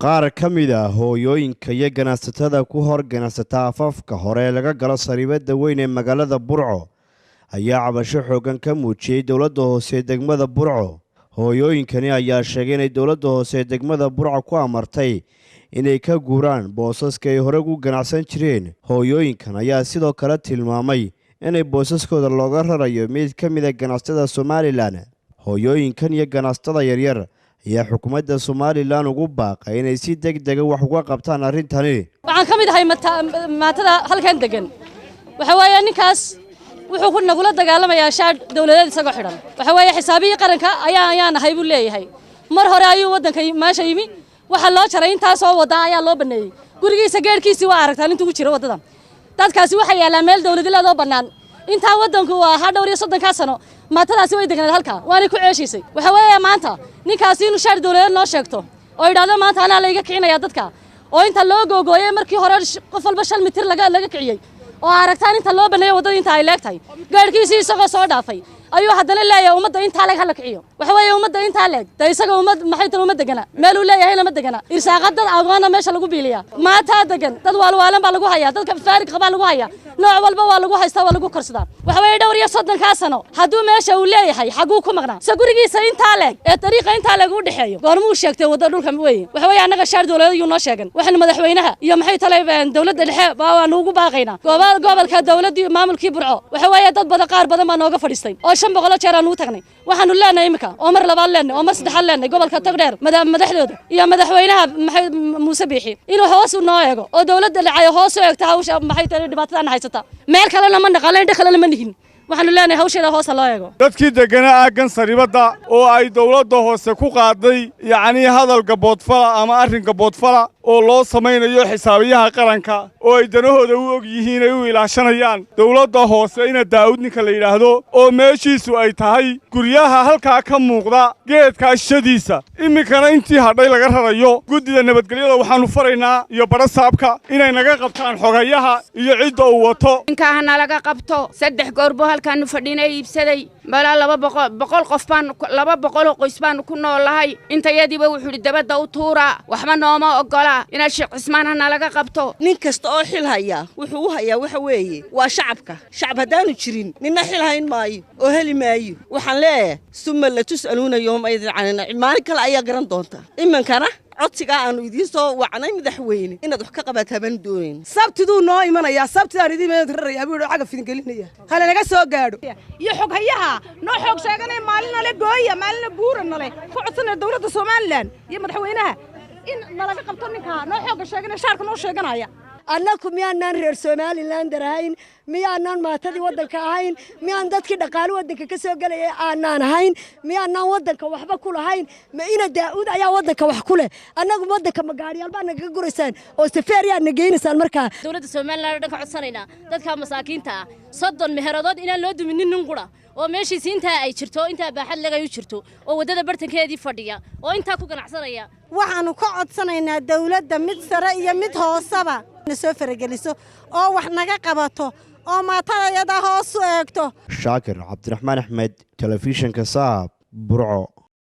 qaar ka mid ah hooyooyinka iyo ganacsatada ku hor ganacsata afafka hore laga galo sariibada weyn ee magaalada Burco ayaa cabasho xoogan ka muujiyay dawladda hoose degmada Burco. hooyooyinkani ayaa sheegay in dawladda hoose degmada Burco ku amartay inay ka guuraan boosaska ay hore ugu ganacsan jireen. hooyooyinkan ayaa sidoo kale tilmaamay inay boosaskooda looga rarayo mid ka mid ah ganacsatada Somaliland. hooyooyinkan iyo ganacsatada yaryar ayaa xukuumadda Somaliland ugu baaqay inay si degdeg ah wax uga qabtaan arrintani. waxaan ka mid ahay maatada halkan degan waxa weeye ninkaas wuxuu ku nagula dagaalamayaa shaad dawladeed isagoo xidhan waxa weeye xisaabiyi qaranka ayaan ahay buu leeyahay mar hore ayuu wadanka maasha yimi waxa loo jaray intaas oo wada ayaa loo baneeyay gurigiisa geerkiisa waa aragtaan intuu ku jiro wadada dadkaasi waxa yaalaan meel dawladeed oo banaan inta wadanku waa hadhow 30 sano maatadaasi way deganaa halka waana ku ceeshisay waxa weeye maanta ninkaasi inuu shaad dawladeed noo sheegto oo yiraahdo maanta ana la iga kicinaya dadka oo inta loo googooyay markii hore qof walba 5 mitir laga kiciyay oo aragtaan inta loo baneeyay wadada inta ay leegtahay gaarkiisa isagoo soo dhaafay ayuu haddana leeyahay ummadda inta laga la kiciyo waxa weeye ummadda inta leeg isaga maxay tan ummadda degana meel uu leeyahay lama degana irsaaqada agoona meesha lagu biiliya maata degan dad waalwaalan baa lagu hayaa dadka faariq qaba lagu hayaa nooc walba waa lagu haystaa waa lagu korsadaa waxa weeye dhowr iyo 30 sano hadduu meesha uu leeyahay xaguu ku maqnaa sagurigiisa inta leeg ee dariiqa inta leeg u dhaxeeyo goormuu sheegtay wadada dhulka weeye waxa weeye anaga shaar dawladeed iyo noo sheegan waxaan madaxweynaha iyo maxay talay dawladda dhexe baan ugu baaqaynaa gobolka dawladda iyo maamulkii Burco waxa weeye dad badan qaar badan baa nooga fadhiistay oo 500 jeer aan u tagnay waxaanu leenahay imika oo mar labaad leenahay oo mar saddexaad leenahay gobolka Togdheer madaxdooda iyo madaxweynaha Muuse Biixi inuu hoos u noo eego oo dawladda dhacay hoos u eegta hawsha maxay tahay dhibaatada haysata meel kale lama naqaleen dhaqaale lama nihin waxaanu leenahay hawsheeda hoos loo eego dadkii deganaa aagan sariibada oo ay dawladda hoose ku qaaday yacni hadalka boodfala ama arrinka boodfala oo loo samaynayo xisaabiyaha qaranka oo ay danahooda u og yihiin ay u ilaashanayaan dawladda hoose ina Daawud ninka la yiraahdo oo meeshiisu ay tahay guryaha halka ka muuqda geedka ashadiisa imikana intii hadhay laga rarayo gudida nabadgelyada waxaanu faraynaa iyo barasaabka inay naga qabtaan xogayaha iyo cidda uu wato inkaana laga qabto 3 goorbo halkaan fadhinay iibsaday bala 200 qof baan 200 qoys baan ku noolahay intayadiiba wuxuu dabada u tuura waxba nooma ogola ina Sheekh Cismaan laga qabto nin kasta oo xil haya wuxuu u hayaa waxa weeye waa shacabka hadaanu jirin ninna xil hayn maayo oo heli maayo waxaan leeyahay summa la tusaluuna yawma idin canina maalin kale ayaa garan doonta imankana codsiga aanu idin soo wacnay madaxweyne inaad wax ka qabataa baan dooneen sabtiduu noo imanaya sabtidaan idin meed raraya buu caga fidin gelinaya hala naga soo gaadho iyo xoghayaha noo xog sheeganay maalina la gooya maalina buurana leh ku codsanay dawladda Somaliland iyo madaxweynaha in nalaga qabto ninka noo xog sheeganay shaarka noo sheeganaya annaku miyaanan reer Somaliland ahayn miyaanan maatadii wadanka ahayn miyaan dadkii dhaqaale wadanka ka soo galay aanan ahayn miyaanan wadanka waxba ku lahayn ma ina Daawud ayaa wadanka wax ku leh annagu wadanka magaariyal baan naga guraysaan oo safaariyaad nageynaysan markaa dawladda Somaliland dhanka codsanayna dadka masaakiinta 30 meheradood inaan loo duminin nin qura oo meeshiisa inta ay jirto inta baaxad laga jirto oo wadada bartankeedii fadhiya oo inta ku ganacsanaya waxaanu ka codsanaynaa dawladda mid sare iyo mid hoosaba soo farageliso oo wax naga qabato oo maatadayada hoos u eegto Shaakir Cabdiraxmaan Axmed telefishinka Saab Burco.